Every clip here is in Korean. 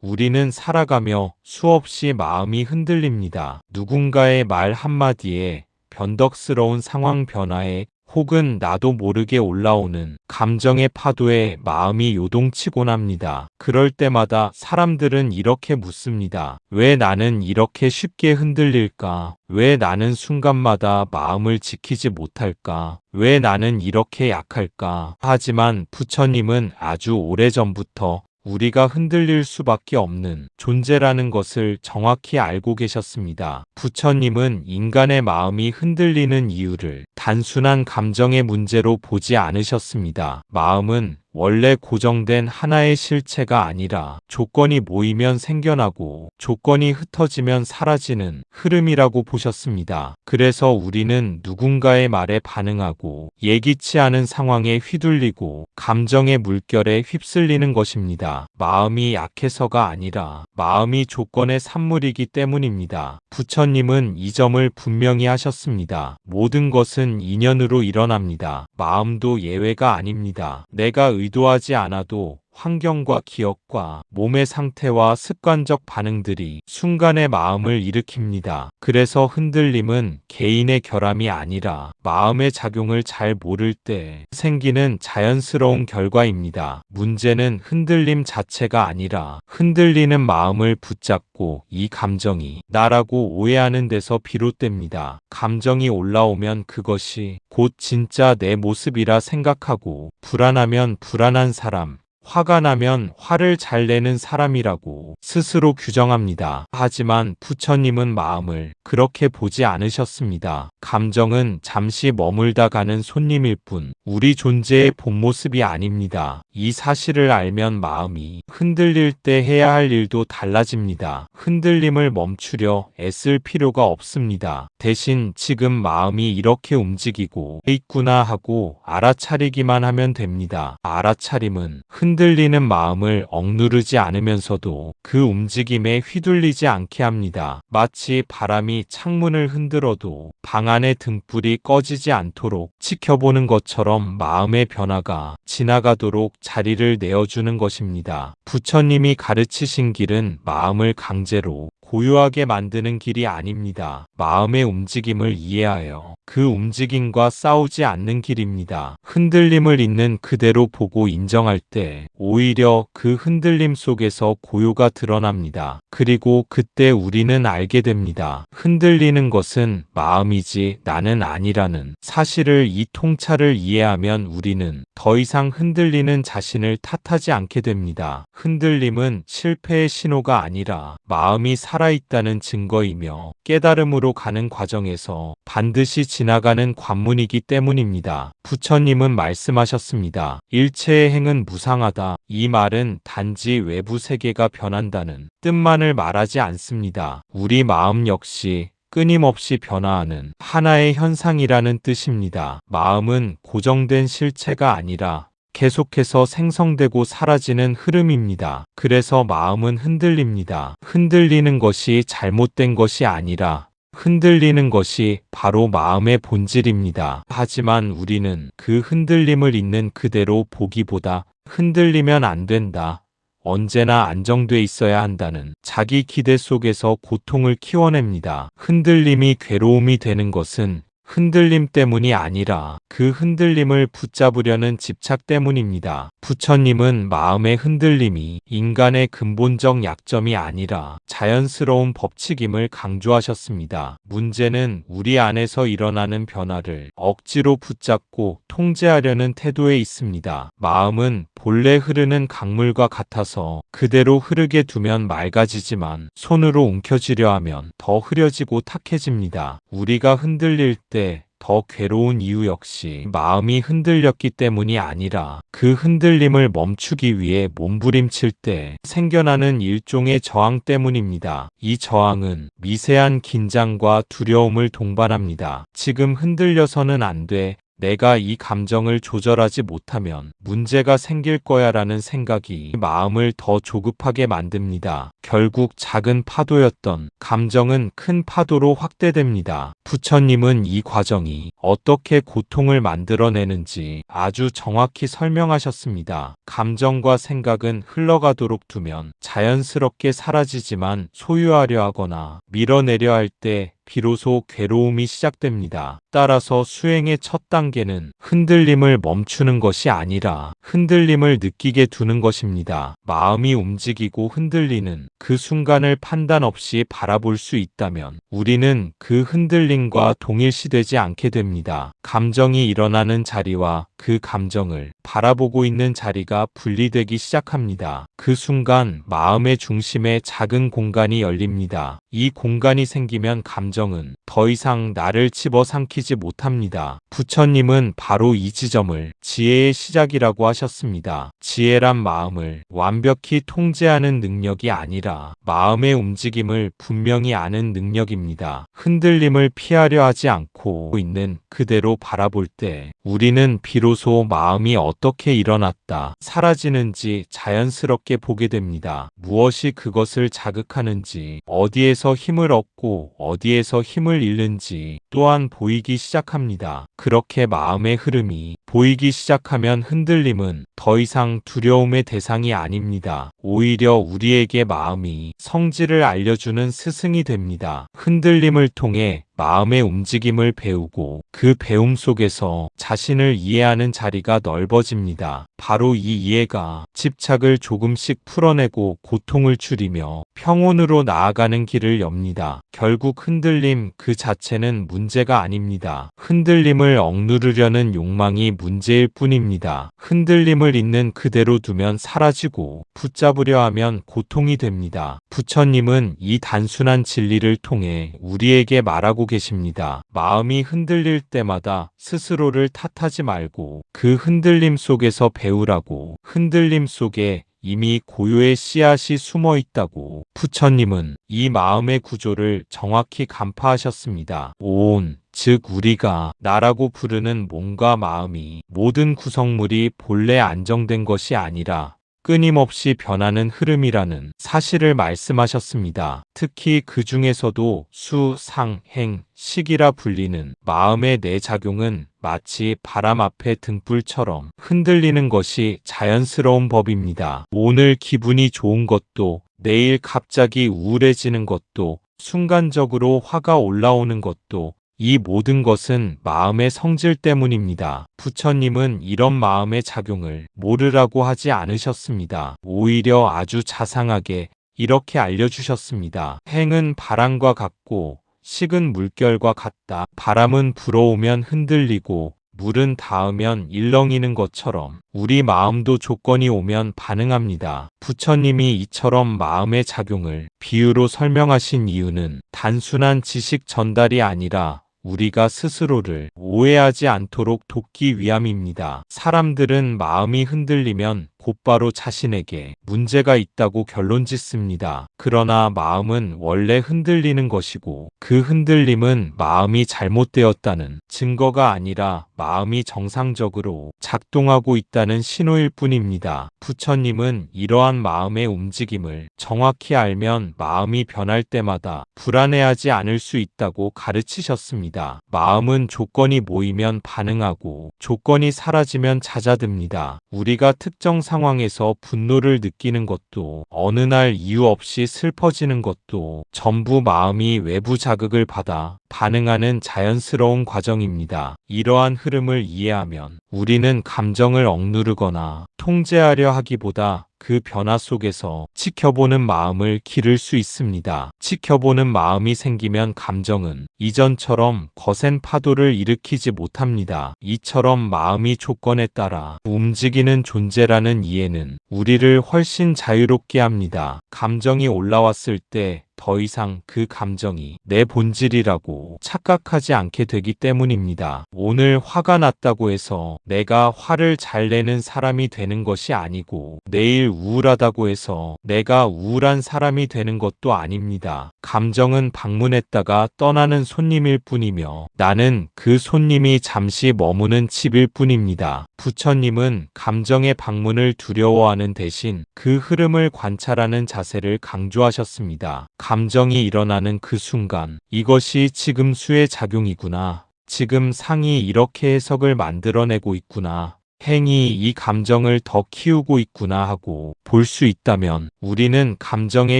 우리는 살아가며 수없이 마음이 흔들립니다. 누군가의 말 한마디에, 변덕스러운 상황 변화에, 혹은 나도 모르게 올라오는 감정의 파도에 마음이 요동치곤 합니다. 그럴 때마다 사람들은 이렇게 묻습니다. 왜 나는 이렇게 쉽게 흔들릴까? 왜 나는 순간마다 마음을 지키지 못할까? 왜 나는 이렇게 약할까? 하지만 부처님은 아주 오래전부터 우리가 흔들릴 수밖에 없는 존재라는 것을 정확히 알고 계셨습니다. 부처님은 인간의 마음이 흔들리는 이유를 단순한 감정의 문제로 보지 않으셨습니다. 마음은 원래 고정된 하나의 실체가 아니라 조건이 모이면 생겨나고 조건이 흩어지면 사라지는 흐름이라고 보셨습니다. 그래서 우리는 누군가의 말에 반응하고 예기치 않은 상황에 휘둘리고 감정의 물결에 휩쓸리는 것입니다. 마음이 약해서가 아니라 마음이 조건의 산물이기 때문입니다. 부처님은 이 점을 분명히 하셨습니다. 모든 것은 인연으로 일어납니다. 마음도 예외가 아닙니다. 내가 의도하지 않아도 환경과 기억과 몸의 상태와 습관적 반응들이 순간의 마음을 일으킵니다. 그래서 흔들림은 개인의 결함이 아니라 마음의 작용을 잘 모를 때 생기는 자연스러운 결과입니다. 문제는 흔들림 자체가 아니라 흔들리는 마음을 붙잡고 이 감정이 나라고 오해하는 데서 비롯됩니다. 감정이 올라오면 그것이 곧 진짜 내 모습이라 생각하고, 불안하면 불안한 사람, 화가 나면 화를 잘 내는 사람이라고 스스로 규정합니다. 하지만 부처님은 마음을 그렇게 보지 않으셨습니다. 감정은 잠시 머물다 가는 손님일 뿐 우리 존재의 본 모습이 아닙니다. 이 사실을 알면 마음이 흔들릴 때 해야 할 일도 달라집니다. 흔들림을 멈추려 애쓸 필요가 없습니다. 대신 지금 마음이 이렇게 움직이고 있구나 하고 알아차리기만 하면 됩니다. 알아차림은 흔들리는 마음을 억누르지 않으면서도 그 움직임에 휘둘리지 않게 합니다. 마치 바람이 창문을 흔들어도 방 안의 등불이 꺼지지 않도록 지켜보는 것처럼 마음의 변화가 지나가도록 자리를 내어주는 것입니다. 부처님이 가르치신 길은 마음을 강제로 고요하게 만드는 길이 아닙니다. 마음의 움직임을 이해하여 그 움직임과 싸우지 않는 길입니다. 흔들림을 있는 그대로 보고 인정할 때 오히려 그 흔들림 속에서 고요가 드러납니다. 그리고 그때 우리는 알게 됩니다. 흔들리는 것은 마음이지 나는 아니라는 사실을. 이 통찰을 이해하면 우리는 더 이상 흔들리는 자신을 탓하지 않게 됩니다. 흔들림은 실패의 신호가 아니라 마음이 살아있다는 증거이며 깨달음으로 가는 과정에서 반드시 지나가는 관문이기 때문입니다. 부처님은 말씀하셨습니다. 일체의 행은 무상하다. 이 말은 단지 외부 세계가 변한다는 뜻만을 말하지 않습니다. 우리 마음 역시 끊임없이 변화하는 하나의 현상이라는 뜻입니다. 마음은 고정된 실체가 아니라 계속해서 생성되고 사라지는 흐름입니다. 그래서 마음은 흔들립니다. 흔들리는 것이 잘못된 것이 아니라 흔들리는 것이 바로 마음의 본질입니다. 하지만 우리는 그 흔들림을 있는 그대로 보기보다 흔들리면 안 된다, 언제나 안정돼 있어야 한다는 자기 기대 속에서 고통을 키워냅니다. 흔들림이 괴로움이 되는 것은 흔들림 때문이 아니라 그 흔들림을 붙잡으려는 집착 때문입니다. 부처님은 마음의 흔들림이 인간의 근본적 약점이 아니라 자연스러운 법칙임을 강조하셨습니다. 문제는 우리 안에서 일어나는 변화를 억지로 붙잡고 통제하려는 태도에 있습니다. 마음은 본래 흐르는 강물과 같아서 그대로 흐르게 두면 맑아지지만 손으로 움켜쥐려 하면 더 흐려지고 탁해집니다. 우리가 흔들릴 때 더 괴로운 이유 역시 마음이 흔들렸기 때문이 아니라 그 흔들림을 멈추기 위해 몸부림칠 때 생겨나는 일종의 저항 때문입니다. 이 저항은 미세한 긴장과 두려움을 동반합니다. 지금 흔들려서는 안 돼, 내가 이 감정을 조절하지 못하면 문제가 생길 거야라는 생각이 마음을 더 조급하게 만듭니다. 결국 작은 파도였던 감정은 큰 파도로 확대됩니다. 부처님은 이 과정이 어떻게 고통을 만들어내는지 아주 정확히 설명하셨습니다. 감정과 생각은 흘러가도록 두면 자연스럽게 사라지지만 소유하려 하거나 밀어내려 할 때 비로소 괴로움이 시작됩니다. 따라서 수행의 첫 단계는 흔들림을 멈추는 것이 아니라 흔들림을 느끼게 두는 것입니다. 마음이 움직이고 흔들리는 그 순간을 판단 없이 바라볼 수 있다면 우리는 그 흔들림과 동일시되지 않게 됩니다. 감정이 일어나는 자리와 그 감정을 바라보고 있는 자리가 분리되기 시작합니다. 그 순간 마음의 중심에 작은 공간이 열립니다. 이 공간이 생기면 감정은 더 이상 나를 집어삼키지 못합니다. 부처님은 바로 이 지점을 지혜의 시작이라고 하셨습니다. 지혜란 마음을 완벽히 통제하는 능력이 아니라 마음의 움직임을 분명히 아는 능력입니다. 흔들림을 피하려 하지 않고 있는 그대로 바라볼 때 우리는 비로소 마음이 어떻게 일어났다, 사라지는지 자연스럽게 보게 됩니다. 무엇이 그것을 자극하는지, 어디에서 힘을 얻고 어디에서 힘을 잃는지 또한 보이기 시작합니다. 그렇게 마음의 흐름이 보이기 시작하면 흔들림은 더 이상 두려움의 대상이 아닙니다. 오히려 우리에게 마음이 성질을 알려주는 스승이 됩니다. 흔들림을 통해 마음의 움직임을 배우고 그 배움 속에서 자신을 이해하는 자리가 넓어집니다. 바로 이 이해가 집착을 조금씩 풀어내고 고통을 줄이며 평온으로 나아가는 길을 엽니다. 결국 흔들림 그 자체는 문제가 아닙니다. 흔들림을 억누르려는 욕망이 문제일 뿐입니다. 흔들림을 있는 그대로 두면 사라지고 붙잡으려 하면 고통이 됩니다. 부처님은 이 단순한 진리를 통해 우리에게 말하고 계십니다. 마음이 흔들릴 때마다 스스로를 탓하지 말고 그 흔들림 속에서 배우라고. 흔들림 속에 이미 고요의 씨앗이 숨어 있다고. 부처님은 이 마음의 구조를 정확히 간파하셨습니다. 온, 즉 우리가 나라고 부르는 몸과 마음이 모든 구성물이 본래 안정된 것이 아니라 끊임없이 변하는 흐름이라는 사실을 말씀하셨습니다. 특히 그 중에서도 수, 상, 행, 식이라 불리는 마음의 네 작용은 마치 바람 앞에 등불처럼 흔들리는 것이 자연스러운 법입니다. 오늘 기분이 좋은 것도, 내일 갑자기 우울해지는 것도, 순간적으로 화가 올라오는 것도, 이 모든 것은 마음의 성질 때문입니다. 부처님은 이런 마음의 작용을 모르라고 하지 않으셨습니다. 오히려 아주 자상하게 이렇게 알려주셨습니다. 행은 바람과 같고 식은 물결과 같다. 바람은 불어오면 흔들리고 물은 닿으면 일렁이는 것처럼 우리 마음도 조건이 오면 반응합니다. 부처님이 이처럼 마음의 작용을 비유로 설명하신 이유는 단순한 지식 전달이 아니라 우리가 스스로를 오해하지 않도록 돕기 위함입니다. 사람들은 마음이 흔들리면 곧바로 자신에게 문제가 있다고 결론짓습니다. 그러나 마음은 원래 흔들리는 것이고 그 흔들림은 마음이 잘못되었다는 증거가 아니라 마음이 정상적으로 작동하고 있다는 신호일 뿐입니다. 부처님은 이러한 마음의 움직임을 정확히 알면 마음이 변할 때마다 불안해하지 않을 수 있다고 가르치셨습니다. 마음은 조건이 모이면 반응하고 조건이 사라지면 잦아듭니다. 우리가 특정 상황에서 분노를 느끼는 것도 어느 날 이유 없이 슬퍼지는 것도 전부 마음이 외부 자극을 받아 반응하는 자연스러운 과정입니다. 이러한 흐름을 이해하면 우리는 감정을 억누르거나 통제하려 하기보다 그 변화 속에서 지켜보는 마음을 기를 수 있습니다. 지켜보는 마음이 생기면 감정은 이전처럼 거센 파도를 일으키지 못합니다. 이처럼 마음이 조건에 따라 움직이는 존재라는 이해는 우리를 훨씬 자유롭게 합니다. 감정이 올라왔을 때 더 이상 그 감정이 내 본질이라고 착각하지 않게 되기 때문입니다. 오늘 화가 났다고 해서 내가 화를 잘 내는 사람이 되는 것이 아니고 내일 우울하다고 해서 내가 우울한 사람이 되는 것도 아닙니다. 감정은 방문했다가 떠나는 손님일 뿐이며 나는 그 손님이 잠시 머무는 집일 뿐입니다. 부처님은 감정의 방문을 두려워하는 대신 그 흐름을 관찰하는 자세를 강조하셨습니다. 감정이 일어나는 그 순간, 이것이 지금 수의 작용이구나. 지금 상이 이렇게 해석을 만들어내고 있구나. 행이 이 감정을 더 키우고 있구나 하고 볼 수 있다면 우리는 감정에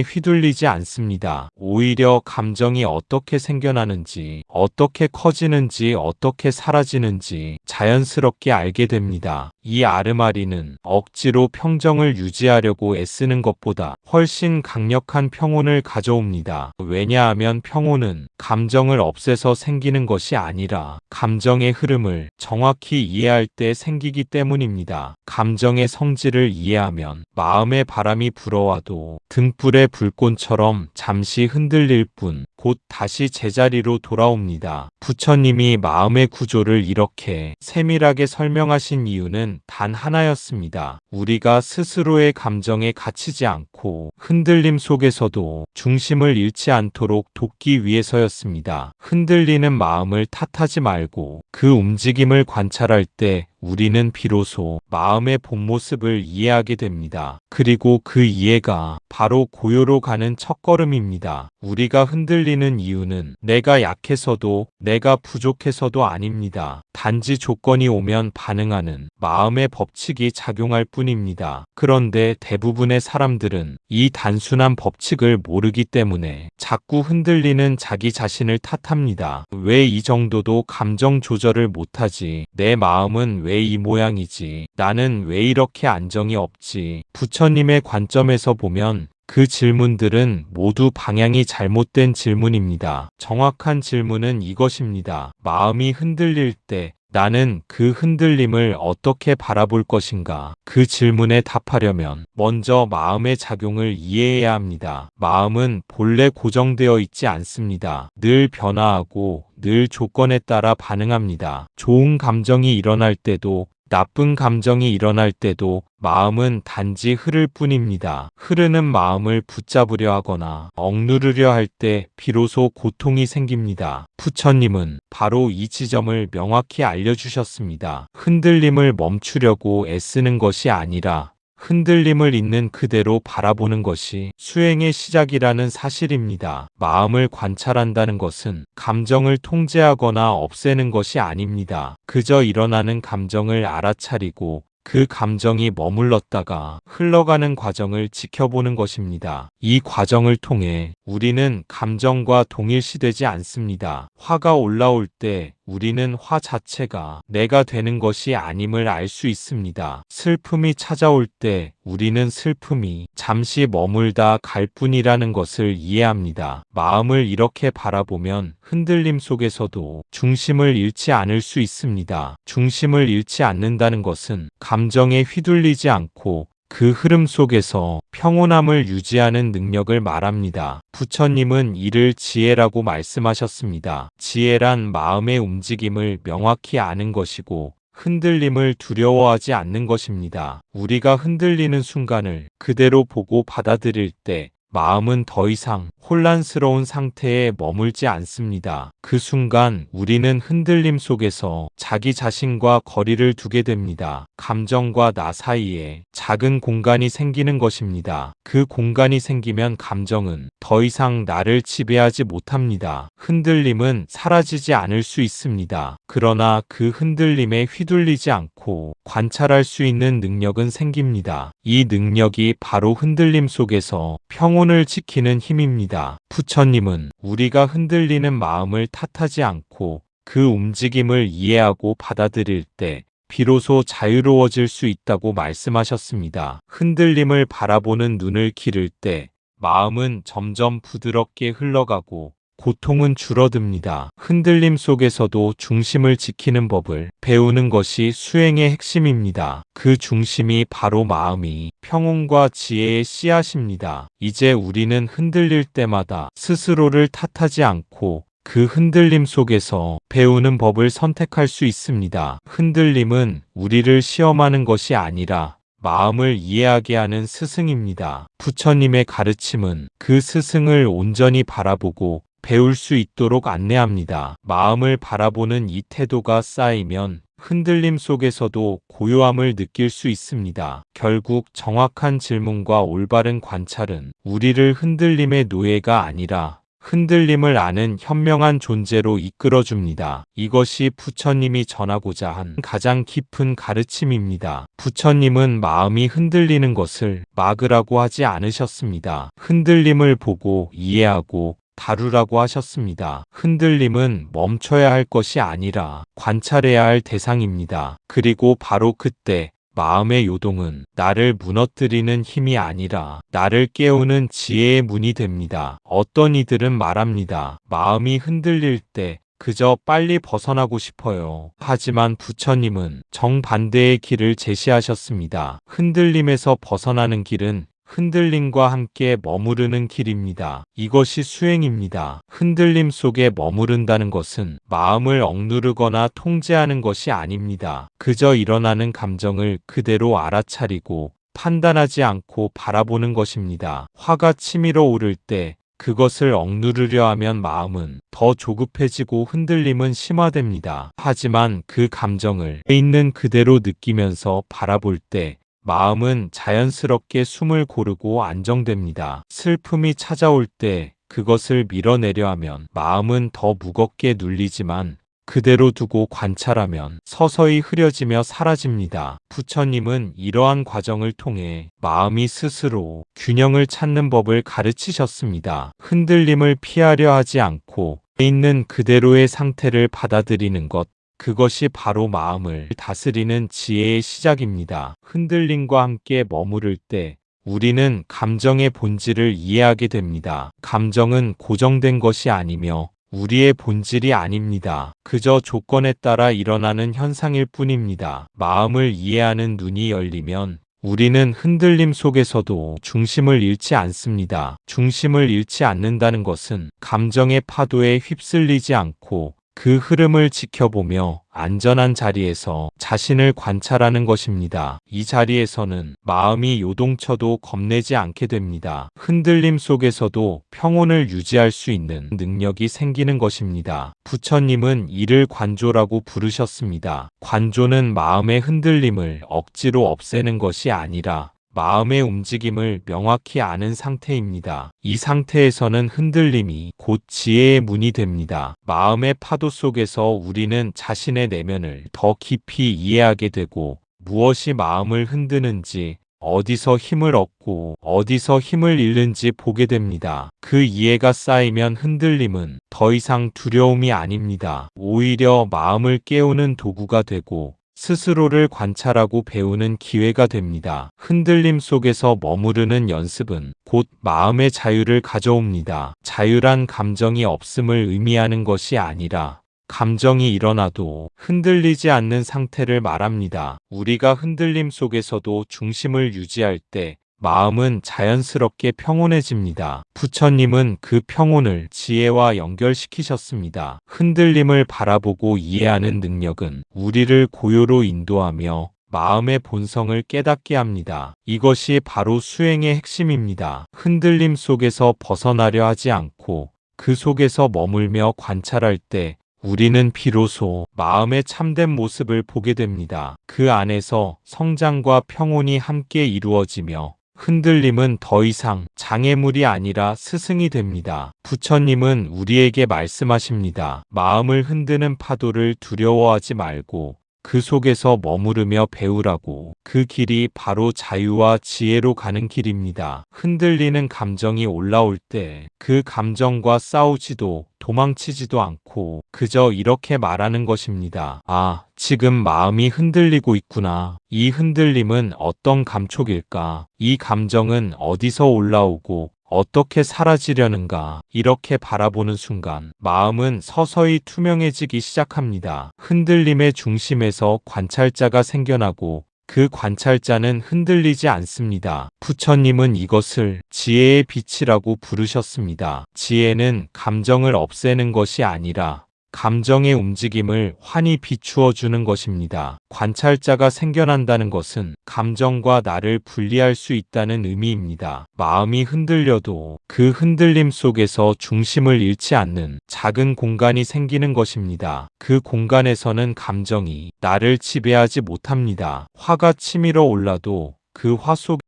휘둘리지 않습니다. 오히려 감정이 어떻게 생겨나는지, 어떻게 커지는지, 어떻게 사라지는지 자연스럽게 알게 됩니다. 이 아르마리는 억지로 평정을 유지하려고 애쓰는 것보다 훨씬 강력한 평온을 가져옵니다. 왜냐하면 평온은 감정을 없애서 생기는 것이 아니라 감정의 흐름을 정확히 이해할 때 생기기 때문입니다. 감정의 성질을 이해하면 마음의 바람이 불어와도 등불의 불꽃처럼 잠시 흔들릴 뿐 곧 다시 제자리로 돌아옵니다. 부처님이 마음의 구조를 이렇게 세밀하게 설명하신 이유는 단 하나였습니다. 우리가 스스로의 감정에 갇히지 않고 흔들림 속에서도 중심을 잃지 않도록 돕기 위해서였습니다. 흔들리는 마음을 탓하지 말고 그 움직임을 관찰할 때 우리는 비로소 마음의 본 모습을 이해하게 됩니다. 그리고 그 이해가 바로 고요로 가는 첫걸음입니다. 우리가 흔들리는 이유는 내가 약해서도 내가 부족해서도 아닙니다. 단지 조건이 오면 반응하는 마음의 법칙이 작용할 뿐입니다. 그런데 대부분의 사람들은 이 단순한 법칙을 모르기 때문에 자꾸 흔들리는 자기 자신을 탓합니다. 왜 이 정도도 감정 조절을 못하지? 내 마음은 왜 이 모양이지? 나는 왜 이렇게 안정이 없지? 부처님의 관점에서 보면 그 질문들은 모두 방향이 잘못된 질문입니다. 정확한 질문은 이것입니다. 마음이 흔들릴 때 나는 그 흔들림을 어떻게 바라볼 것인가? 그 질문에 답하려면 먼저 마음의 작용을 이해해야 합니다. 마음은 본래 고정되어 있지 않습니다. 늘 변화하고 늘 조건에 따라 반응합니다. 좋은 감정이 일어날 때도 나쁜 감정이 일어날 때도 마음은 단지 흐를 뿐입니다. 흐르는 마음을 붙잡으려 하거나 억누르려 할 때 비로소 고통이 생깁니다. 부처님은 바로 이 지점을 명확히 알려주셨습니다. 흔들림을 멈추려고 애쓰는 것이 아니라 흔들림을 있는 그대로 바라보는 것이 수행의 시작이라는 사실입니다. 마음을 관찰한다는 것은 감정을 통제하거나 없애는 것이 아닙니다. 그저 일어나는 감정을 알아차리고 그 감정이 머물렀다가 흘러가는 과정을 지켜보는 것입니다. 이 과정을 통해 우리는 감정과 동일시되지 않습니다. 화가 올라올 때 우리는 화 자체가 내가 되는 것이 아님을 알 수 있습니다. 슬픔이 찾아올 때 우리는 슬픔이 잠시 머물다 갈 뿐이라는 것을 이해합니다. 마음을 이렇게 바라보면 흔들림 속에서도 중심을 잃지 않을 수 있습니다. 중심을 잃지 않는다는 것은 감정에 휘둘리지 않고 그 흐름 속에서 평온함을 유지하는 능력을 말합니다. 부처님은 이를 지혜라고 말씀하셨습니다. 지혜란 마음의 움직임을 명확히 아는 것이고 흔들림을 두려워하지 않는 것입니다. 우리가 흔들리는 순간을 그대로 보고 받아들일 때 마음은 더 이상 혼란스러운 상태에 머물지 않습니다. 그 순간 우리는 흔들림 속에서 자기 자신과 거리를 두게 됩니다. 감정과 나 사이에 작은 공간이 생기는 것입니다. 그 공간이 생기면 감정은 더 이상 나를 지배하지 못합니다. 흔들림은 사라지지 않을 수 있습니다. 그러나 그 흔들림에 휘둘리지 않고 관찰할 수 있는 능력은 생깁니다. 이 능력이 바로 흔들림 속에서 평온을 지키는 힘입니다. 부처님은 우리가 흔들리는 마음을 탓하지 않고 그 움직임을 이해하고 받아들일 때 비로소 자유로워질 수 있다고 말씀하셨습니다. 흔들림을 바라보는 눈을 기를 때 마음은 점점 부드럽게 흘러가고 고통은 줄어듭니다. 흔들림 속에서도 중심을 지키는 법을 배우는 것이 수행의 핵심입니다. 그 중심이 바로 마음이 평온과 지혜의 씨앗입니다. 이제 우리는 흔들릴 때마다 스스로를 탓하지 않고 그 흔들림 속에서 배우는 법을 선택할 수 있습니다. 흔들림은 우리를 시험하는 것이 아니라 마음을 이해하게 하는 스승입니다. 부처님의 가르침은 그 스승을 온전히 바라보고 배울 수 있도록 안내합니다. 마음을 바라보는 이 태도가 쌓이면 흔들림 속에서도 고요함을 느낄 수 있습니다. 결국 정확한 질문과 올바른 관찰은 우리를 흔들림의 노예가 아니라 흔들림을 아는 현명한 존재로 이끌어줍니다. 이것이 부처님이 전하고자 한 가장 깊은 가르침입니다. 부처님은 마음이 흔들리는 것을 막으라고 하지 않으셨습니다. 흔들림을 보고 이해하고 다루라고 하셨습니다. 흔들림은 멈춰야 할 것이 아니라 관찰해야 할 대상입니다. 그리고 바로 그때 마음의 요동은 나를 무너뜨리는 힘이 아니라 나를 깨우는 지혜의 문이 됩니다. 어떤 이들은 말합니다. 마음이 흔들릴 때 그저 빨리 벗어나고 싶어요. 하지만 부처님은 정반대의 길을 제시하셨습니다. 흔들림에서 벗어나는 길은 흔들림과 함께 머무르는 길입니다. 이것이 수행입니다. 흔들림 속에 머무른다는 것은 마음을 억누르거나 통제하는 것이 아닙니다. 그저 일어나는 감정을 그대로 알아차리고 판단하지 않고 바라보는 것입니다. 화가 치밀어 오를 때 그것을 억누르려 하면 마음은 더 조급해지고 흔들림은 심화됩니다. 하지만 그 감정을 있는 그대로 느끼면서 바라볼 때 마음은 자연스럽게 숨을 고르고 안정됩니다. 슬픔이 찾아올 때 그것을 밀어내려 하면 마음은 더 무겁게 눌리지만 그대로 두고 관찰하면 서서히 흐려지며 사라집니다. 부처님은 이러한 과정을 통해 마음이 스스로 균형을 찾는 법을 가르치셨습니다. 흔들림을 피하려 하지 않고 있는 그대로의 상태를 받아들이는 것, 그것이 바로 마음을 다스리는 지혜의 시작입니다. 흔들림과 함께 머무를 때 우리는 감정의 본질을 이해하게 됩니다. 감정은 고정된 것이 아니며 우리의 본질이 아닙니다. 그저 조건에 따라 일어나는 현상일 뿐입니다. 마음을 이해하는 눈이 열리면 우리는 흔들림 속에서도 중심을 잃지 않습니다. 중심을 잃지 않는다는 것은 감정의 파도에 휩쓸리지 않고 그 흐름을 지켜보며 안전한 자리에서 자신을 관찰하는 것입니다. 이 자리에서는 마음이 요동쳐도 겁내지 않게 됩니다. 흔들림 속에서도 평온을 유지할 수 있는 능력이 생기는 것입니다. 부처님은 이를 관조라고 부르셨습니다. 관조는 마음의 흔들림을 억지로 없애는 것이 아니라 마음의 움직임을 명확히 아는 상태입니다. 이 상태에서는 흔들림이 곧 지혜의 문이 됩니다. 마음의 파도 속에서 우리는 자신의 내면을 더 깊이 이해하게 되고 무엇이 마음을 흔드는지, 어디서 힘을 얻고 어디서 힘을 잃는지 보게 됩니다. 그 이해가 쌓이면 흔들림은 더 이상 두려움이 아닙니다. 오히려 마음을 깨우는 도구가 되고 스스로를 관찰하고 배우는 기회가 됩니다. 흔들림 속에서 머무르는 연습은 곧 마음의 자유를 가져옵니다. 자유란 감정이 없음을 의미하는 것이 아니라 감정이 일어나도 흔들리지 않는 상태를 말합니다. 우리가 흔들림 속에서도 중심을 유지할 때 마음은 자연스럽게 평온해집니다. 부처님은 그 평온을 지혜와 연결시키셨습니다. 흔들림을 바라보고 이해하는 능력은 우리를 고요로 인도하며 마음의 본성을 깨닫게 합니다. 이것이 바로 수행의 핵심입니다. 흔들림 속에서 벗어나려 하지 않고 그 속에서 머물며 관찰할 때 우리는 비로소 마음의 참된 모습을 보게 됩니다. 그 안에서 성장과 평온이 함께 이루어지며 흔들림은 더 이상 장애물이 아니라 스승이 됩니다. 부처님은 우리에게 말씀하십니다. 마음을 흔드는 파도를 두려워하지 말고 그 속에서 머무르며 배우라고. 그 길이 바로 자유와 지혜로 가는 길입니다. 흔들리는 감정이 올라올 때 그 감정과 싸우지도 도망치지도 않고 그저 이렇게 말하는 것입니다. 아, 지금 마음이 흔들리고 있구나. 이 흔들림은 어떤 감촉일까? 이 감정은 어디서 올라오고 어떻게 사라지려는가? 이렇게 바라보는 순간 마음은 서서히 투명해지기 시작합니다. 흔들림의 중심에서 관찰자가 생겨나고 그 관찰자는 흔들리지 않습니다. 부처님은 이것을 지혜의 빛이라고 부르셨습니다. 지혜는 감정을 없애는 것이 아니라 감정의 움직임을 환히 비추어 주는 것입니다. 관찰자가 생겨난다는 것은 감정과 나를 분리할 수 있다는 의미입니다. 마음이 흔들려도 그 흔들림 속에서 중심을 잃지 않는 작은 공간이 생기는 것입니다. 그 공간에서는 감정이 나를 지배하지 못합니다. 화가 치밀어 올라도 그 화 속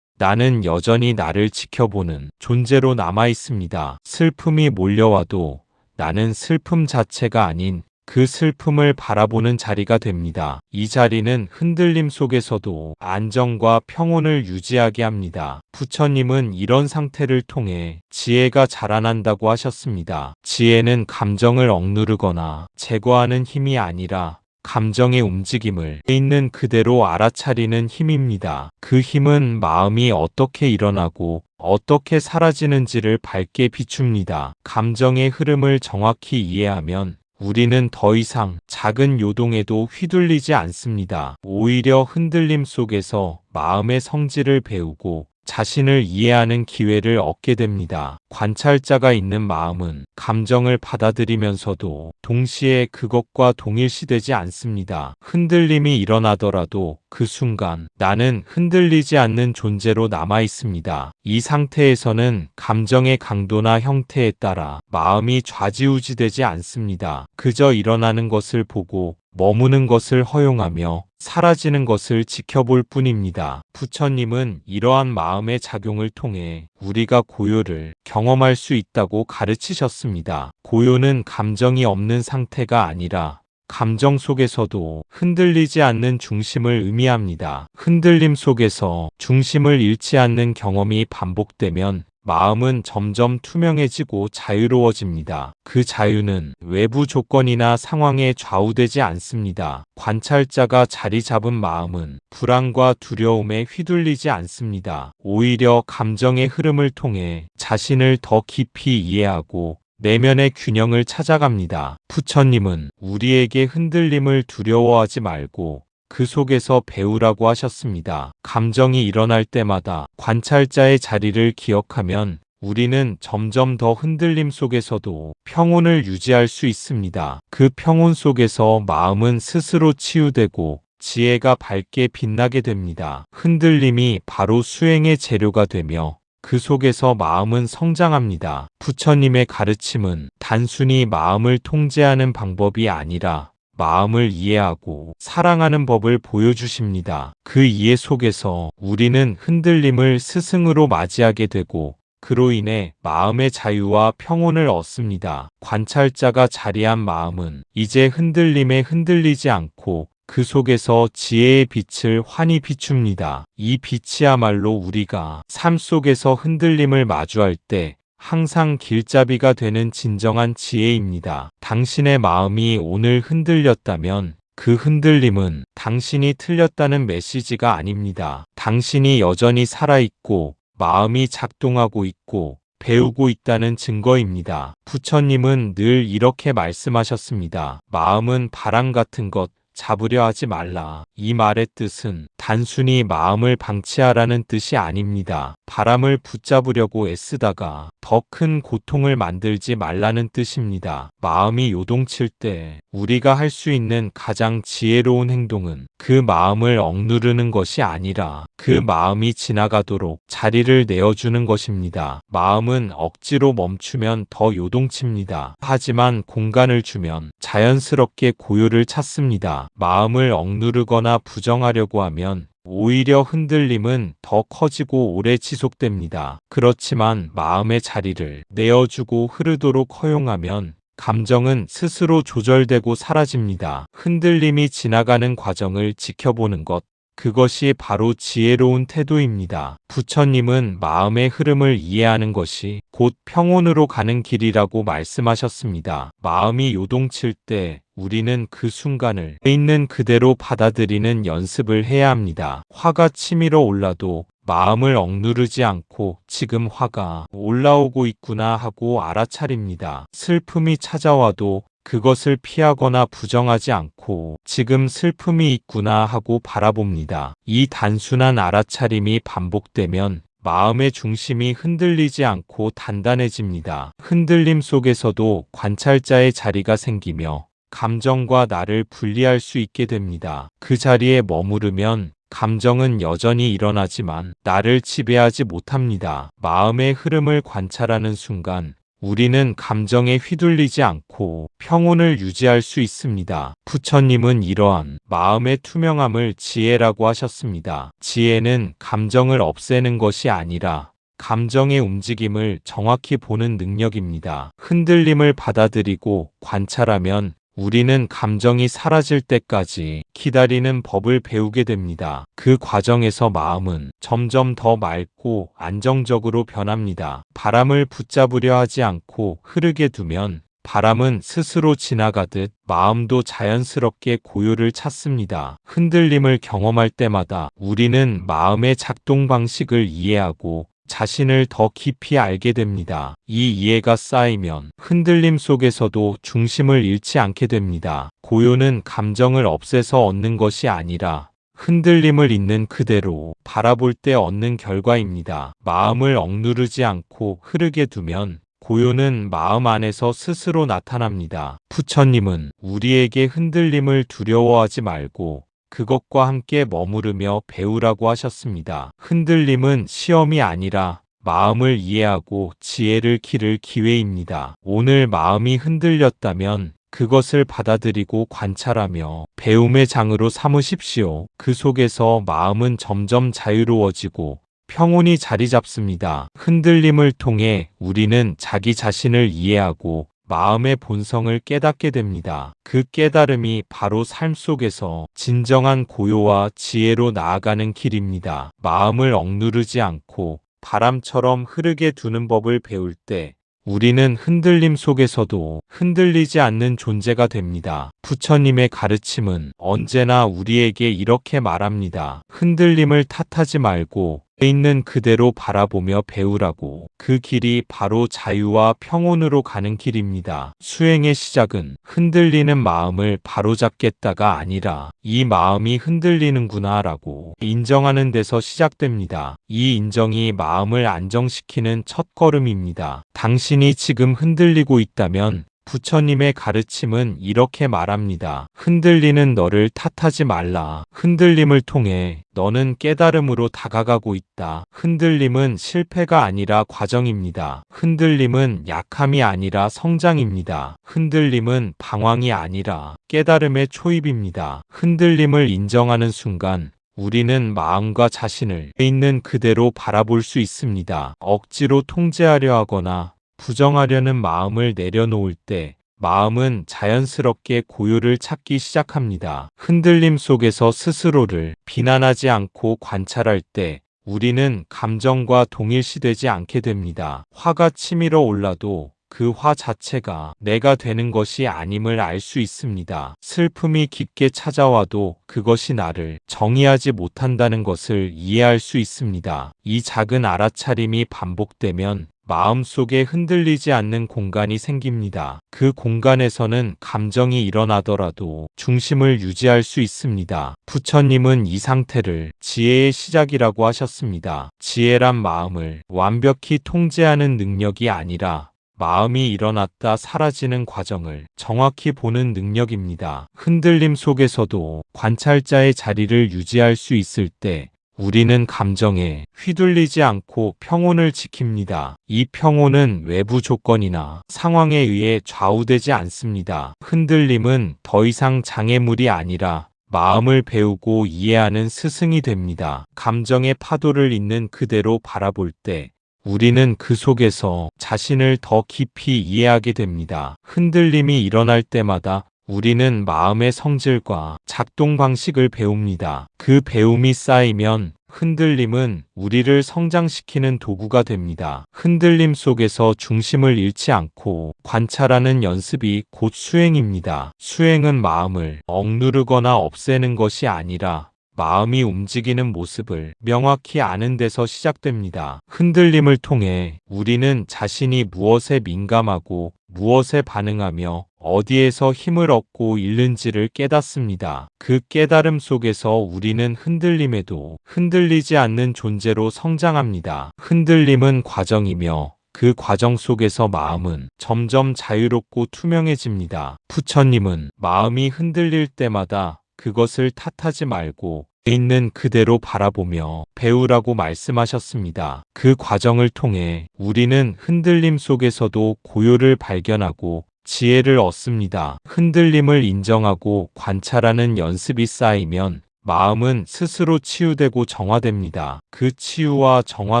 나는 여전히 나를 지켜보는 존재로 남아 있습니다. 슬픔이 몰려와도 나는 슬픔 자체가 아닌 그 슬픔을 바라보는 자리가 됩니다. 이 자리는 흔들림 속에서도 안정과 평온을 유지하게 합니다. 부처님은 이런 상태를 통해 지혜가 자라난다고 하셨습니다. 지혜는 감정을 억누르거나 제거하는 힘이 아니라 감정의 움직임을 있는 그대로 알아차리는 힘입니다. 그 힘은 마음이 어떻게 일어나고 어떻게 사라지는지를 밝게 비춥니다. 감정의 흐름을 정확히 이해하면 우리는 더 이상 작은 요동에도 휘둘리지 않습니다. 오히려 흔들림 속에서 마음의 성질을 배우고 자신을 이해하는 기회를 얻게 됩니다. 관찰자가 있는 마음은 감정을 받아들이면서도 동시에 그것과 동일시되지 않습니다. 흔들림이 일어나더라도 그 순간 나는 흔들리지 않는 존재로 남아 있습니다. 이 상태에서는 감정의 강도나 형태에 따라 마음이 좌지우지되지 않습니다. 그저 일어나는 것을 보고 머무는 것을 허용하며 사라지는 것을 지켜볼 뿐입니다. 부처님은 이러한 마음의 작용을 통해 우리가 고요를 경험할 수 있다고 가르치셨습니다. 고요는 감정이 없는 상태가 아니라 감정 속에서도 흔들리지 않는 중심을 의미합니다. 흔들림 속에서 중심을 잃지 않는 경험이 반복되면 마음은 점점 투명해지고 자유로워집니다. 그 자유는 외부 조건이나 상황에 좌우되지 않습니다. 관찰자가 자리 잡은 마음은 불안과 두려움에 휘둘리지 않습니다. 오히려 감정의 흐름을 통해 자신을 더 깊이 이해하고 내면의 균형을 찾아갑니다. 부처님은 우리에게 흔들림을 두려워하지 말고 그 속에서 배우라고 하셨습니다. 감정이 일어날 때마다 관찰자의 자리를 기억하면 우리는 점점 더 흔들림 속에서도 평온을 유지할 수 있습니다. 그 평온 속에서 마음은 스스로 치유되고 지혜가 밝게 빛나게 됩니다. 흔들림이 바로 수행의 재료가 되며 그 속에서 마음은 성장합니다. 부처님의 가르침은 단순히 마음을 통제하는 방법이 아니라 마음을 이해하고 사랑하는 법을 보여주십니다. 그 이해 속에서 우리는 흔들림을 스승으로 맞이하게 되고 그로 인해 마음의 자유와 평온을 얻습니다. 관찰자가 자리한 마음은 이제 흔들림에 흔들리지 않고 그 속에서 지혜의 빛을 환히 비춥니다. 이 빛이야말로 우리가 삶 속에서 흔들림을 마주할 때 항상 길잡이가 되는 진정한 지혜입니다. 당신의 마음이 오늘 흔들렸다면 그 흔들림은 당신이 틀렸다는 메시지가 아닙니다. 당신이 여전히 살아있고 마음이 작동하고 있고 배우고 있다는 증거입니다. 부처님은 늘 이렇게 말씀하셨습니다. 마음은 바람 같은 것 잡으려 하지 말라. 이 말의 뜻은 단순히 마음을 방치하라는 뜻이 아닙니다. 바람을 붙잡으려고 애쓰다가 더 큰 고통을 만들지 말라는 뜻입니다. 마음이 요동칠 때 우리가 할 수 있는 가장 지혜로운 행동은 그 마음을 억누르는 것이 아니라 그 마음이 지나가도록 자리를 내어주는 것입니다. 마음은 억지로 멈추면 더 요동칩니다. 하지만 공간을 주면 자연스럽게 고요를 찾습니다. 마음을 억누르거나 부정하려고 하면 오히려 흔들림은 더 커지고 오래 지속됩니다. 그렇지만 마음의 자리를 내어주고 흐르도록 허용하면 감정은 스스로 조절되고 사라집니다. 흔들림이 지나가는 과정을 지켜보는 것, 그것이 바로 지혜로운 태도입니다. 부처님은 마음의 흐름을 이해하는 것이 곧 평온으로 가는 길이라고 말씀하셨습니다. 마음이 요동칠 때 우리는 그 순간을 있는 그대로 받아들이는 연습을 해야 합니다. 화가 치밀어 올라도 마음을 억누르지 않고 지금 화가 올라오고 있구나 하고 알아차립니다. 슬픔이 찾아와도 그것을 피하거나 부정하지 않고 지금 슬픔이 있구나 하고 바라봅니다. 이 단순한 알아차림이 반복되면 마음의 중심이 흔들리지 않고 단단해집니다. 흔들림 속에서도 관찰자의 자리가 생기며 감정과 나를 분리할 수 있게 됩니다. 그 자리에 머무르면 감정은 여전히 일어나지만 나를 지배하지 못합니다. 마음의 흐름을 관찰하는 순간 우리는 감정에 휘둘리지 않고 평온을 유지할 수 있습니다. 부처님은 이러한 마음의 투명함을 지혜라고 하셨습니다. 지혜는 감정을 없애는 것이 아니라 감정의 움직임을 정확히 보는 능력입니다. 흔들림을 받아들이고 관찰하면 우리는 감정이 사라질 때까지 기다리는 법을 배우게 됩니다. 그 과정에서 마음은 점점 더 맑고 안정적으로 변합니다. 바람을 붙잡으려 하지 않고 흐르게 두면 바람은 스스로 지나가듯 마음도 자연스럽게 고요를 찾습니다. 흔들림을 경험할 때마다 우리는 마음의 작동 방식을 이해하고 자신을 더 깊이 알게 됩니다. 이 이해가 쌓이면 흔들림 속에서도 중심을 잃지 않게 됩니다. 고요는 감정을 없애서 얻는 것이 아니라 흔들림을 있는 그대로 바라볼 때 얻는 결과입니다. 마음을 억누르지 않고 흐르게 두면 고요는 마음 안에서 스스로 나타납니다. 부처님은 우리에게 흔들림을 두려워하지 말고 그것과 함께 머무르며 배우라고 하셨습니다. 흔들림은 시험이 아니라 마음을 이해하고 지혜를 기를 기회입니다. 오늘 마음이 흔들렸다면 그것을 받아들이고 관찰하며 배움의 장으로 삼으십시오. 그 속에서 마음은 점점 자유로워지고 평온이 자리 잡습니다. 흔들림을 통해 우리는 자기 자신을 이해하고 마음의 본성을 깨닫게 됩니다. 그 깨달음이 바로 삶 속에서 진정한 고요와 지혜로 나아가는 길입니다. 마음을 억누르지 않고 바람처럼 흐르게 두는 법을 배울 때 우리는 흔들림 속에서도 흔들리지 않는 존재가 됩니다. 부처님의 가르침은 언제나 우리에게 이렇게 말합니다. 흔들림을 탓하지 말고 있는 그대로 바라보며 배우라고. 그 길이 바로 자유와 평온으로 가는 길입니다. 수행의 시작은 흔들리는 마음을 바로잡겠다가 아니라 이 마음이 흔들리는구나 라고 인정하는 데서 시작됩니다. 이 인정이 마음을 안정시키는 첫걸음입니다. 당신이 지금 흔들리고 있다면 부처님의 가르침은 이렇게 말합니다. 흔들리는 너를 탓하지 말라. 흔들림을 통해 너는 깨달음으로 다가가고 있다. 흔들림은 실패가 아니라 과정입니다. 흔들림은 약함이 아니라 성장입니다. 흔들림은 방황이 아니라 깨달음의 초입입니다. 흔들림을 인정하는 순간 우리는 마음과 자신을 있는 그대로 바라볼 수 있습니다. 억지로 통제하려 하거나 부정하려는 마음을 내려놓을 때 마음은 자연스럽게 고요를 찾기 시작합니다. 흔들림 속에서 스스로를 비난하지 않고 관찰할 때 우리는 감정과 동일시되지 않게 됩니다. 화가 치밀어 올라도 그 화 자체가 내가 되는 것이 아님을 알 수 있습니다. 슬픔이 깊게 찾아와도 그것이 나를 정의하지 못한다는 것을 이해할 수 있습니다. 이 작은 알아차림이 반복되면 마음속에 흔들리지 않는 공간이 생깁니다. 그 공간에서는 감정이 일어나더라도 중심을 유지할 수 있습니다. 부처님은 이 상태를 지혜의 시작이라고 하셨습니다. 지혜란 마음을 완벽히 통제하는 능력이 아니라 마음이 일어났다 사라지는 과정을 정확히 보는 능력입니다. 흔들림 속에서도 관찰자의 자리를 유지할 수 있을 때 우리는 감정에 휘둘리지 않고 평온을 지킵니다. 이 평온은 외부 조건이나 상황에 의해 좌우되지 않습니다. 흔들림은 더 이상 장애물이 아니라 마음을 배우고 이해하는 스승이 됩니다. 감정의 파도를 있는 그대로 바라볼 때 우리는 그 속에서 자신을 더 깊이 이해하게 됩니다. 흔들림이 일어날 때마다 우리는 마음의 성질과 작동 방식을 배웁니다. 그 배움이 쌓이면 흔들림은 우리를 성장시키는 도구가 됩니다. 흔들림 속에서 중심을 잃지 않고 관찰하는 연습이 곧 수행입니다. 수행은 마음을 억누르거나 없애는 것이 아니라 마음이 움직이는 모습을 명확히 아는 데서 시작됩니다. 흔들림을 통해 우리는 자신이 무엇에 민감하고 무엇에 반응하며 어디에서 힘을 얻고 잃는지를 깨닫습니다. 그 깨달음 속에서 우리는 흔들림에도 흔들리지 않는 존재로 성장합니다. 흔들림은 과정이며 그 과정 속에서 마음은 점점 자유롭고 투명해집니다. 부처님은 마음이 흔들릴 때마다 그것을 탓하지 말고 있는 그대로 바라보며 배우라고 말씀하셨습니다. 그 과정을 통해 우리는 흔들림 속에서도 고요를 발견하고 지혜를 얻습니다. 흔들림을 인정하고 관찰하는 연습이 쌓이면 마음은 스스로 치유되고 정화됩니다. 그 치유와 정화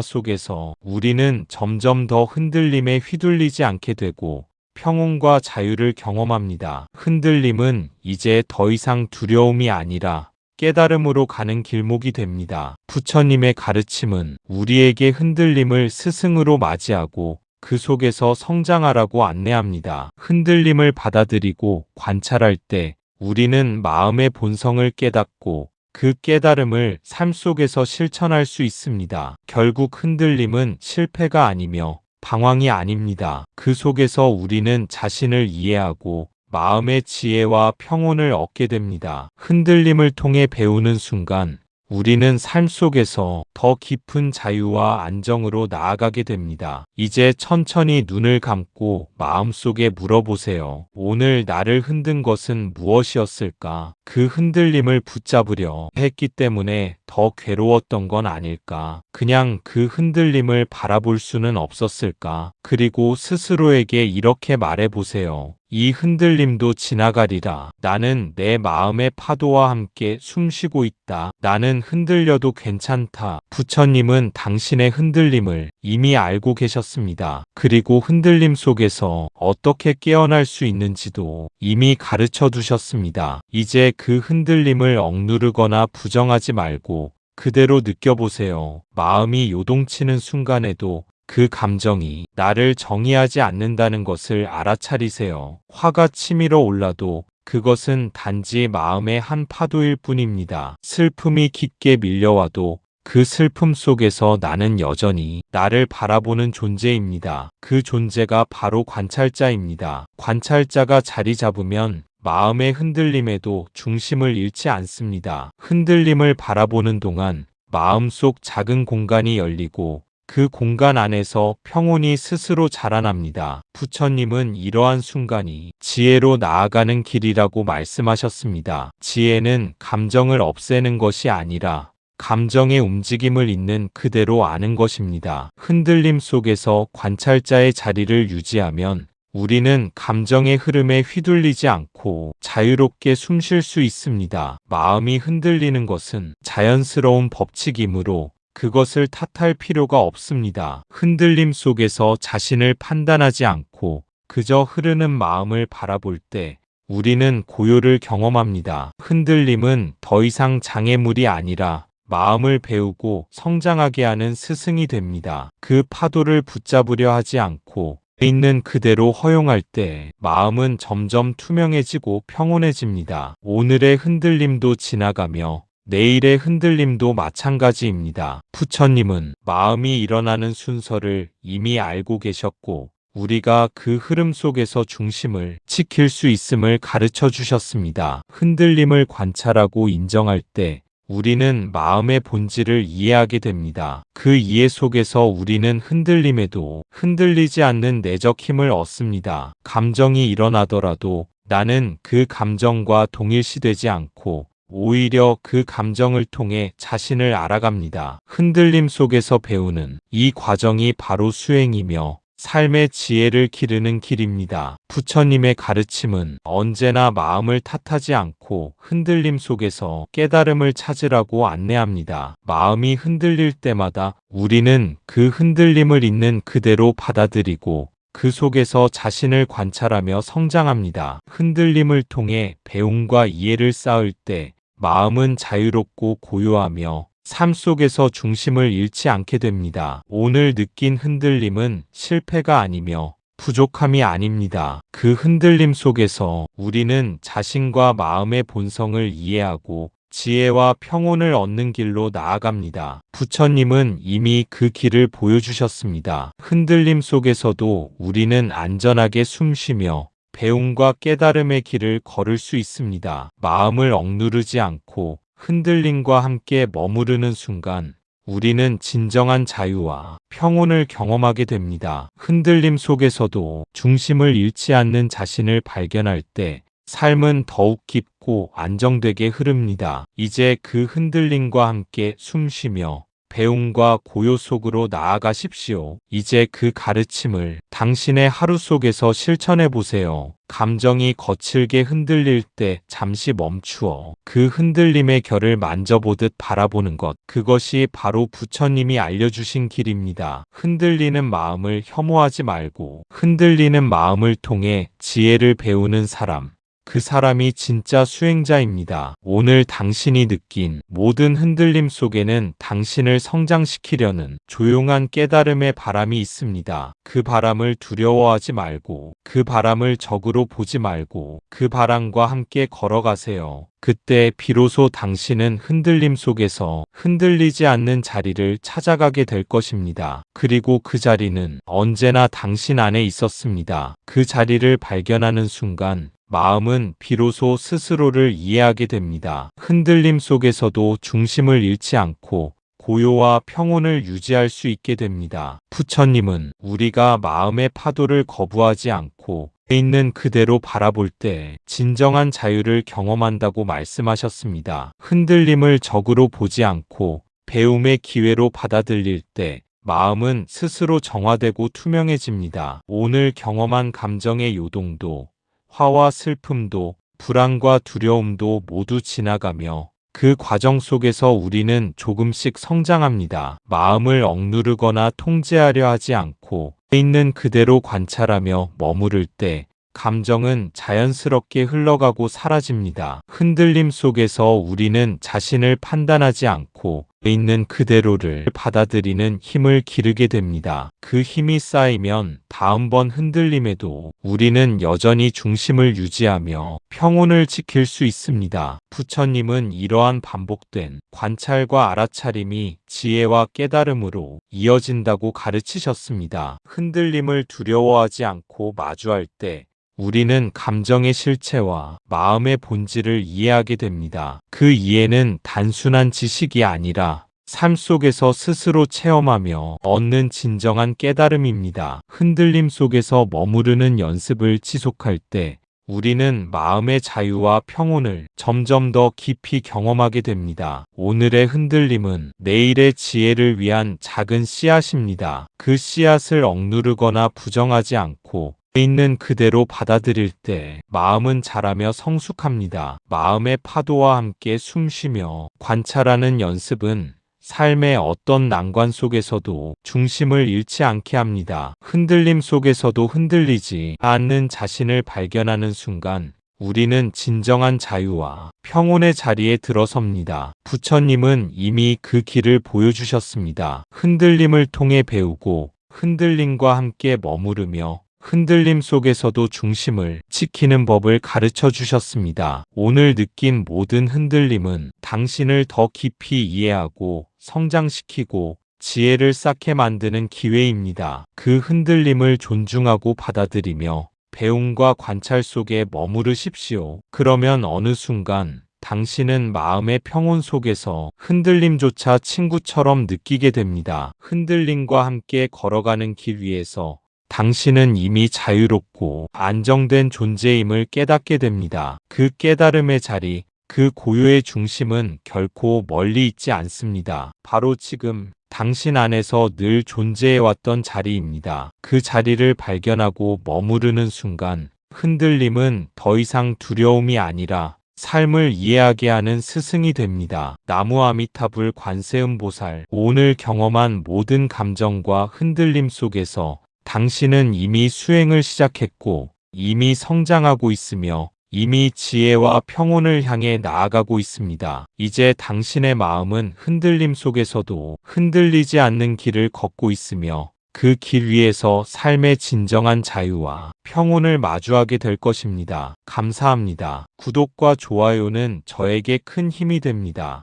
속에서 우리는 점점 더 흔들림에 휘둘리지 않게 되고 평온과 자유를 경험합니다. 흔들림은 이제 더 이상 두려움이 아니라 깨달음으로 가는 길목이 됩니다. 부처님의 가르침은 우리에게 흔들림을 스승으로 맞이하고 그 속에서 성장하라고 안내합니다. 흔들림을 받아들이고 관찰할 때 우리는 마음의 본성을 깨닫고 그 깨달음을 삶 속에서 실천할 수 있습니다. 결국 흔들림은 실패가 아니며 방황이 아닙니다. 그 속에서 우리는 자신을 이해하고 마음의 지혜와 평온을 얻게 됩니다. 흔들림을 통해 배우는 순간 우리는 삶 속에서 더 깊은 자유와 안정으로 나아가게 됩니다. 이제 천천히 눈을 감고 마음속에 물어보세요. 오늘 나를 흔든 것은 무엇이었을까? 그 흔들림을 붙잡으려 했기 때문에 더 괴로웠던 건 아닐까? 그냥 그 흔들림을 바라볼 수는 없었을까? 그리고 스스로에게 이렇게 말해보세요. 이 흔들림도 지나가리라. 나는 내 마음의 파도와 함께 숨쉬고 있다. 나는 흔들려도 괜찮다. 부처님은 당신의 흔들림을 이미 알고 계셨습니다. 그리고 흔들림 속에서 어떻게 깨어날 수 있는지도 이미 가르쳐 두셨습니다. 이제 그 흔들림을 억누르거나 부정하지 말고 그대로 느껴보세요. 마음이 요동치는 순간에도 그 감정이 나를 정의하지 않는다는 것을 알아차리세요. 화가 치밀어 올라도 그것은 단지 마음의 한 파도일 뿐입니다. 슬픔이 깊게 밀려와도 그 슬픔 속에서 나는 여전히 나를 바라보는 존재입니다. 그 존재가 바로 관찰자입니다. 관찰자가 자리 잡으면 마음의 흔들림에도 중심을 잃지 않습니다. 흔들림을 바라보는 동안 마음속 작은 공간이 열리고 그 공간 안에서 평온이 스스로 자라납니다. 부처님은 이러한 순간이 지혜로 나아가는 길이라고 말씀하셨습니다. 지혜는 감정을 없애는 것이 아니라 감정의 움직임을 있는 그대로 아는 것입니다. 흔들림 속에서 관찰자의 자리를 유지하면 우리는 감정의 흐름에 휘둘리지 않고 자유롭게 숨 쉴 수 있습니다. 마음이 흔들리는 것은 자연스러운 법칙이므로 그것을 탓할 필요가 없습니다. 흔들림 속에서 자신을 판단하지 않고 그저 흐르는 마음을 바라볼 때 우리는 고요를 경험합니다. 흔들림은 더 이상 장애물이 아니라 마음을 배우고 성장하게 하는 스승이 됩니다. 그 파도를 붙잡으려 하지 않고 있는 그대로 허용할 때 마음은 점점 투명해지고 평온해집니다. 오늘의 흔들림도 지나가며 내일의 흔들림도 마찬가지입니다. 부처님은 마음이 일어나는 순서를 이미 알고 계셨고 우리가 그 흐름 속에서 중심을 지킬 수 있음을 가르쳐 주셨습니다. 흔들림을 관찰하고 인정할 때 우리는 마음의 본질을 이해하게 됩니다. 그 이해 속에서 우리는 흔들림에도 흔들리지 않는 내적 힘을 얻습니다. 감정이 일어나더라도 나는 그 감정과 동일시되지 않고 오히려 그 감정을 통해 자신을 알아갑니다. 흔들림 속에서 배우는 이 과정이 바로 수행이며 삶의 지혜를 기르는 길입니다. 부처님의 가르침은 언제나 마음을 탓하지 않고 흔들림 속에서 깨달음을 찾으라고 안내합니다. 마음이 흔들릴 때마다 우리는 그 흔들림을 있는 그대로 받아들이고 그 속에서 자신을 관찰하며 성장합니다. 흔들림을 통해 배움과 이해를 쌓을 때 마음은 자유롭고 고요하며 삶 속에서 중심을 잃지 않게 됩니다. 오늘 느낀 흔들림은 실패가 아니며 부족함이 아닙니다. 그 흔들림 속에서 우리는 자신과 마음의 본성을 이해하고 지혜와 평온을 얻는 길로 나아갑니다. 부처님은 이미 그 길을 보여주셨습니다. 흔들림 속에서도 우리는 안전하게 숨쉬며 배움과 깨달음의 길을 걸을 수 있습니다. 마음을 억누르지 않고 흔들림과 함께 머무르는 순간 우리는 진정한 자유와 평온을 경험하게 됩니다. 흔들림 속에서도 중심을 잃지 않는 자신을 발견할 때 삶은 더욱 깊고 안정되게 흐릅니다. 이제 그 흔들림과 함께 숨쉬며 배움과 고요 속으로 나아가십시오. 이제 그 가르침을 당신의 하루 속에서 실천해 보세요. 감정이 거칠게 흔들릴 때 잠시 멈추어 그 흔들림의 결을 만져보듯 바라보는 것. 그것이 바로 부처님이 알려주신 길입니다. 흔들리는 마음을 혐오하지 말고 흔들리는 마음을 통해 지혜를 배우는 사람. 그 사람이 진짜 수행자입니다. 오늘 당신이 느낀 모든 흔들림 속에는 당신을 성장시키려는 조용한 깨달음의 바람이 있습니다. 그 바람을 두려워하지 말고 그 바람을 적으로 보지 말고 그 바람과 함께 걸어가세요. 그때 비로소 당신은 흔들림 속에서 흔들리지 않는 자리를 찾아가게 될 것입니다. 그리고 그 자리는 언제나 당신 안에 있었습니다. 그 자리를 발견하는 순간 마음은 비로소 스스로를 이해하게 됩니다. 흔들림 속에서도 중심을 잃지 않고 고요와 평온을 유지할 수 있게 됩니다. 부처님은 우리가 마음의 파도를 거부하지 않고 있는 그대로 바라볼 때 진정한 자유를 경험한다고 말씀하셨습니다. 흔들림을 적으로 보지 않고 배움의 기회로 받아들일 때 마음은 스스로 정화되고 투명해집니다. 오늘 경험한 감정의 요동도 화와 슬픔도 불안과 두려움도 모두 지나가며 그 과정 속에서 우리는 조금씩 성장합니다. 마음을 억누르거나 통제하려 하지 않고 있는 그대로 관찰하며 머무를 때 감정은 자연스럽게 흘러가고 사라집니다. 흔들림 속에서 우리는 자신을 판단하지 않고 있는 그대로를 받아들이는 힘을 기르게 됩니다. 그 힘이 쌓이면 다음번 흔들림에도 우리는 여전히 중심을 유지하며 평온을 지킬 수 있습니다. 부처님은 이러한 반복된 관찰과 알아차림이 지혜와 깨달음으로 이어진다고 가르치셨습니다. 흔들림을 두려워하지 않고 마주할 때 우리는 감정의 실체와 마음의 본질을 이해하게 됩니다. 그 이해는 단순한 지식이 아니라 삶 속에서 스스로 체험하며 얻는 진정한 깨달음입니다. 흔들림 속에서 머무르는 연습을 지속할 때 우리는 마음의 자유와 평온을 점점 더 깊이 경험하게 됩니다. 오늘의 흔들림은 내일의 지혜를 위한 작은 씨앗입니다. 그 씨앗을 억누르거나 부정하지 않고 있는 그대로 받아들일 때 마음은 자라며 성숙합니다. 마음의 파도와 함께 숨쉬며 관찰하는 연습은 삶의 어떤 난관 속에서도 중심을 잃지 않게 합니다. 흔들림 속에서도 흔들리지 않는 자신을 발견하는 순간 우리는 진정한 자유와 평온의 자리에 들어섭니다. 부처님은 이미 그 길을 보여주셨습니다. 흔들림을 통해 배우고 흔들림과 함께 머무르며 흔들림 속에서도 중심을 지키는 법을 가르쳐 주셨습니다. 오늘 느낀 모든 흔들림은 당신을 더 깊이 이해하고 성장시키고 지혜를 쌓게 만드는 기회입니다. 그 흔들림을 존중하고 받아들이며 배움과 관찰 속에 머무르십시오. 그러면 어느 순간 당신은 마음의 평온 속에서 흔들림조차 친구처럼 느끼게 됩니다. 흔들림과 함께 걸어가는 길 위에서 당신은 이미 자유롭고 안정된 존재임을 깨닫게 됩니다. 그 깨달음의 자리, 그 고요의 중심은 결코 멀리 있지 않습니다. 바로 지금 당신 안에서 늘 존재해왔던 자리입니다. 그 자리를 발견하고 머무르는 순간 흔들림은 더 이상 두려움이 아니라 삶을 이해하게 하는 스승이 됩니다. 나무 아미타불 관세음보살, 오늘 경험한 모든 감정과 흔들림 속에서 당신은 이미 수행을 시작했고 이미 성장하고 있으며 이미 지혜와 평온을 향해 나아가고 있습니다. 이제 당신의 마음은 흔들림 속에서도 흔들리지 않는 길을 걷고 있으며 그 길 위에서 삶의 진정한 자유와 평온을 마주하게 될 것입니다. 감사합니다. 구독과 좋아요는 저에게 큰 힘이 됩니다.